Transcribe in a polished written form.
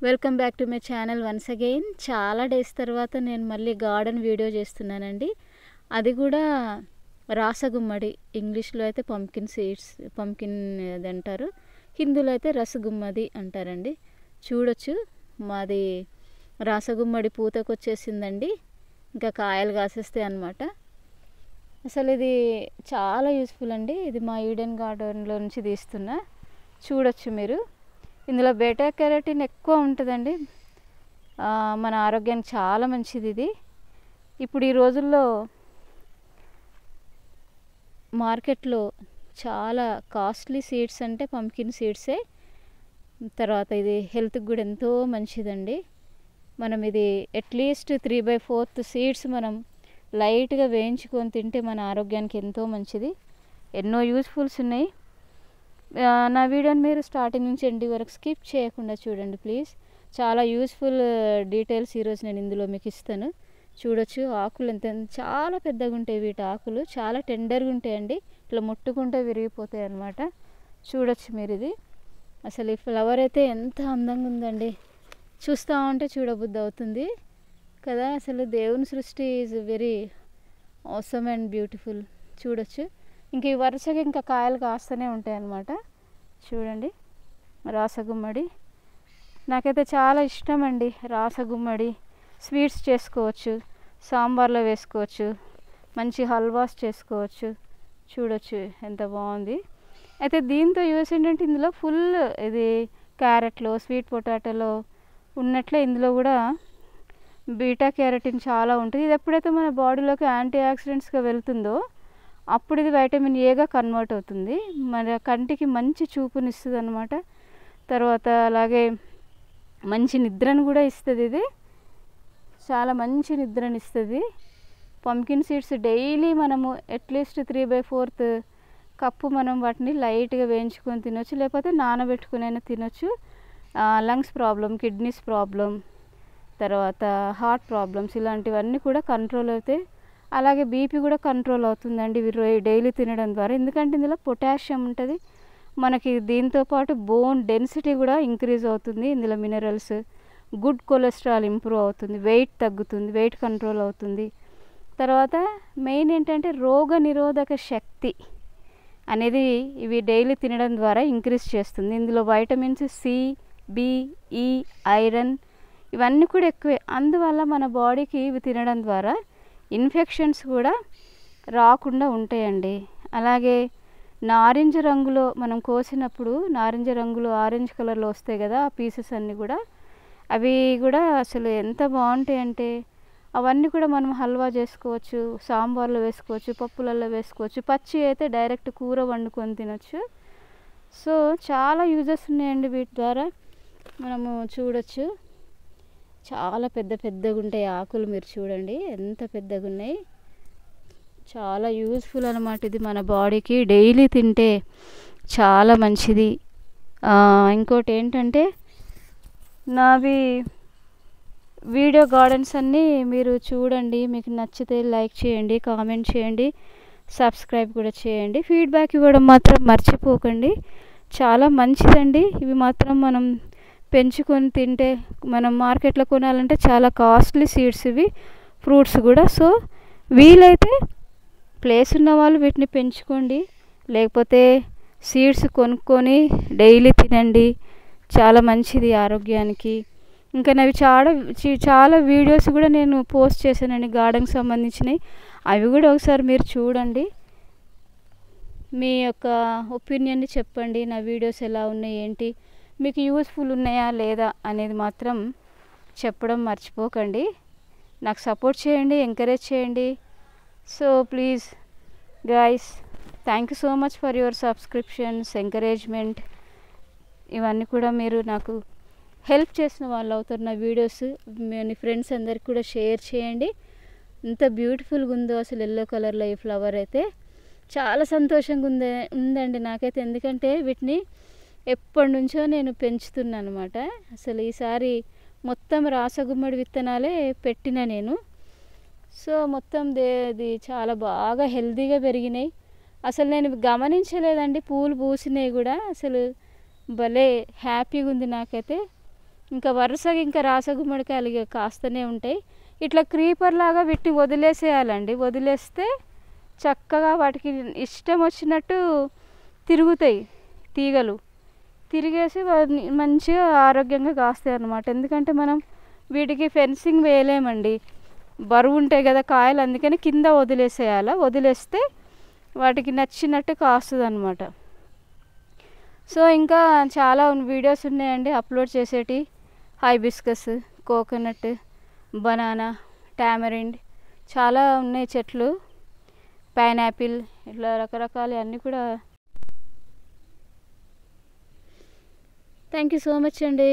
Welcome back to my channel once again. చాలా days తర్వాత నేను మళ్ళీ గార్డెన్ వీడియో చేస్తున్నానండి. అది కూడా రాసగుమ్మడి, ఇంగ్లీష్లో అయితే పంకిన్ సీడ్స్, పంకిన్ అది అంటారు, హిందీలో అయితే రసగుమ్మది అంటారండి. చూడొచ్చు, మాది రాసగుమ్మడి పూతకు వచ్చేసిందండి. ఇంకా కాయలు కాసేస్తాయి అన్నమాట. అసలు ఇది చాలా యూస్ఫుల్ అండి. ఇది మా ఈడెన్ గార్డెన్లో నుంచి తీస్తున్నా. చూడొచ్చు మీరు. ఇందులో బీటా కెరటిన్ ఎక్కువ ఉంటుందండి. మన ఆరోగ్యానికి చాలా మంచిది ఇది. ఇప్పుడు ఈ రోజుల్లో మార్కెట్లో చాలా కాస్ట్లీ సీడ్స్ అంటే పంకిన్ సీడ్సే. తర్వాత ఇది హెల్త్కి కూడా ఎంతో మంచిదండి. మనం ఇది అట్లీస్ట్ 3/4 సీడ్స్ మనం లైట్గా వేయించుకొని తింటే మన ఆరోగ్యానికి ఎంతో మంచిది. ఎన్నో యూస్ఫుల్స్ ఉన్నాయి. నా వీడియోని మీరు స్టార్టింగ్ నుంచి ఎండ్ వరకు స్కిప్ చేయకుండా చూడండి ప్లీజ్. చాలా యూస్ఫుల్ డీటెయిల్స్ ఈరోజు నేను ఇందులో మీకు ఇస్తాను. చూడొచ్చు, ఆకులు ఎంత చాలా పెద్దగా ఉంటాయి. వీటి ఆకులు చాలా టెండర్గా ఉంటాయండి. ఇట్లా ముట్టుకుంటే విరిగిపోతాయి అన్నమాట. చూడొచ్చు మీరు. ఇది అసలు ఈ ఫ్లవర్ అయితే ఎంత అందంగా ఉందండి. చూస్తూ ఉంటే చూడబుద్ధి అవుతుంది కదా. అసలు దేవుని సృష్టి is very awesome and beautiful. చూడొచ్చు, ఇంక ఈ వరుసగా ఇంకా కాయలు కాస్తూనే ఉంటాయి అన్నమాట. చూడండి, రాసగుమ్మడి నాకైతే చాలా ఇష్టం అండి. రాసగుమ్మడి స్వీట్స్ చేసుకోవచ్చు, సాంబార్లో వేసుకోవచ్చు, మంచి హల్వాస్ చేసుకోవచ్చు. చూడొచ్చు ఎంత బాగుంది. అయితే దీంతో యూస్ ఏంటంటే ఇందులో ఫుల్ ఇది క్యారెట్లో, స్వీట్ పొటాటోలో ఉన్నట్లే ఇందులో కూడా బీటా కెరటిన్ చాలా ఉంటుంది. ఇది ఎప్పుడైతే మన బాడీలోకి యాంటీ ఆక్సిడెంట్స్గా వెళ్తుందో అప్పుడు ఇది వైటమిన్ ఏగా కన్వర్ట్ అవుతుంది. మన కంటికి మంచి చూపునిస్తుంది అన్నమాట. తర్వాత అలాగే మంచి నిద్రను కూడా ఇస్తుంది. ఇది చాలా మంచి నిద్రని ఇస్తుంది. పంకిన్ సీడ్స్ డైలీ మనము అట్లీస్ట్ 3/4 కప్పు మనం వాటిని లైట్గా వేయించుకొని తినొచ్చు, లేకపోతే నానబెట్టుకునైనా తినొచ్చు. లంగ్స్ ప్రాబ్లం, కిడ్నీస్ ప్రాబ్లం, తర్వాత హార్ట్ ప్రాబ్లమ్స్ ఇలాంటివన్నీ కూడా కంట్రోల్ అవుతాయి. అలాగే బీపీ కూడా కంట్రోల్ అవుతుందండి ఇవి డైలీ తినడం ద్వారా. ఎందుకంటే ఇందులో పొటాషియం ఉంటుంది. మనకి దీంతోపాటు బోన్ డెన్సిటీ కూడా ఇంక్రీజ్ అవుతుంది. ఇందులో మినరల్స్, గుడ్ కొలెస్ట్రాల్ ఇంప్రూవ్ అవుతుంది, వెయిట్ తగ్గుతుంది, వెయిట్ కంట్రోల్ అవుతుంది. తర్వాత మెయిన్ ఏంటంటే రోగ నిరోధక శక్తి అనేది ఇవి డైలీ తినడం ద్వారా ఇంక్రీజ్ చేస్తుంది. ఇందులో వైటమిన్స్ సి, బి, ఈ, ఐరన్ ఇవన్నీ కూడా ఎక్కువే. అందువల్ల మన బాడీకి ఇవి తినడం ద్వారా ఇన్ఫెక్షన్స్ కూడా రాకుండా ఉంటాయండి. అలాగే నారింజ రంగులో మనం కోసినప్పుడు నారింజ రంగులో ఆరెంజ్ కలర్లో వస్తాయి కదా ఆ పీసెస్ అన్నీ కూడా, అవి కూడా అసలు ఎంత బాగుంటాయి అంటే అవన్నీ కూడా మనం హల్వా చేసుకోవచ్చు, సాంబార్లో వేసుకోవచ్చు, పప్పులలో వేసుకోవచ్చు. పచ్చి అయితే డైరెక్ట్ కూర వండుకొని తినొచ్చు. సో చాలా యూజెస్ ఉన్నాయండి వీటి ద్వారా. మనము చూడొచ్చు, చాలా పెద్ద పెద్దగా ఉంటాయి ఆకులు. మీరు చూడండి ఎంత పెద్దగా ఉన్నాయి. చాలా యూస్ఫుల్ అన్నమాట. ఇది మన బాడీకి డైలీ తింటే చాలా మంచిది. ఇంకోటి ఏంటంటే నావి వీడియో గార్డెన్స్ అన్నీ మీరు చూడండి. మీకు నచ్చితే లైక్ చేయండి, కామెంట్ చేయండి, సబ్స్క్రైబ్ కూడా చేయండి. ఫీడ్బ్యాక్ ఇవ్వడం మాత్రం మర్చిపోకండి. చాలా మంచిదండి. ఇవి మాత్రం మనం పెంచుకొని తింటే, మనం మార్కెట్లో కొనాలంటే చాలా కాస్ట్లీ సీడ్స్ ఇవి, ఫ్రూట్స్ కూడా. సో వీలైతే ప్లేస్ ఉన్న వాళ్ళు వీటిని పెంచుకోండి, లేకపోతే సీడ్స్ కొనుక్కొని డైలీ తినండి. చాలా మంచిది ఆరోగ్యానికి. ఇంకా నావి చాలా వీడియోస్ కూడా నేను పోస్ట్ చేశానండి గార్డెన్కి సంబంధించినవి. అవి కూడా ఒకసారి మీరు చూడండి. మీ యొక్క ఒపీనియన్ని చెప్పండి. నా వీడియోస్ ఎలా ఉన్నాయి, ఏంటి, మీకు యూస్ఫుల్ ఉన్నాయా లేదా అనేది మాత్రం చెప్పడం మర్చిపోకండి. నాకు సపోర్ట్ చేయండి, ఎంకరేజ్ చేయండి. So please guys, thank you so much for your subscriptions, encouragement. ఇవన్నీ కూడా మీరు నాకు హెల్ప్ చేసిన వాళ్ళు అవుతారు. నా వీడియోస్ మీ ఫ్రెండ్స్ అందరికి కూడా షేర్ చేయండి. ఎంత బ్యూటిఫుల్గా ఉందో అసలు ఎల్లో కలర్లో ఈ ఫ్లవర్ అయితే. చాలా సంతోషంగా ఉందండి నాకైతే. ఎందుకంటే వీటిని ఎప్పటి నుంచో నేను పెంచుతున్నాను అనమాట. అసలు ఈసారి మొత్తం రాసగుమ్మడి విత్తనాలే పెట్టిన నేను. సో మొత్తం ఇది చాలా బాగా హెల్తీగా పెరిగినాయి. అసలు నేను గమనించలేదండి పూలు పూసినాయి కూడా. అసలు భలే హ్యాపీగా ఉంది నాకైతే. ఇంకా వరుసగా ఇంకా రాసగుమ్మడికాయలు ఇక కాస్తూనే ఉంటాయి. ఇట్లా క్రీపర్ లాగా వీటిని వదిలేసేయాలండి. వదిలేస్తే చక్కగా వాటికి ఇష్టం వచ్చినట్టు తిరుగుతాయి తీగలు. తిరిగేసి మంచిగా ఆరోగ్యంగా కాస్తాయి అన్నమాట. ఎందుకంటే మనం వీటికి ఫెన్సింగ్ వేయలేమండి, బరువు ఉంటాయి కదా కాయలు. అందుకని కింద వదిలేసేయాలి. వదిలేస్తే వాటికి నచ్చినట్టు కాస్తుంది అన్నమాట. సో ఇంకా చాలా వీడియోస్ ఉన్నాయండి అప్లోడ్ చేసేటి. హైబిస్కస్, కోకోనట్, బనానా, టామరిండ్, చాలా ఉన్నాయి చెట్లు. పైనాపిల్, ఇట్లా రకరకాలు అన్నీ కూడా. థ్యాంక్ యూ సో మచ్ అండి.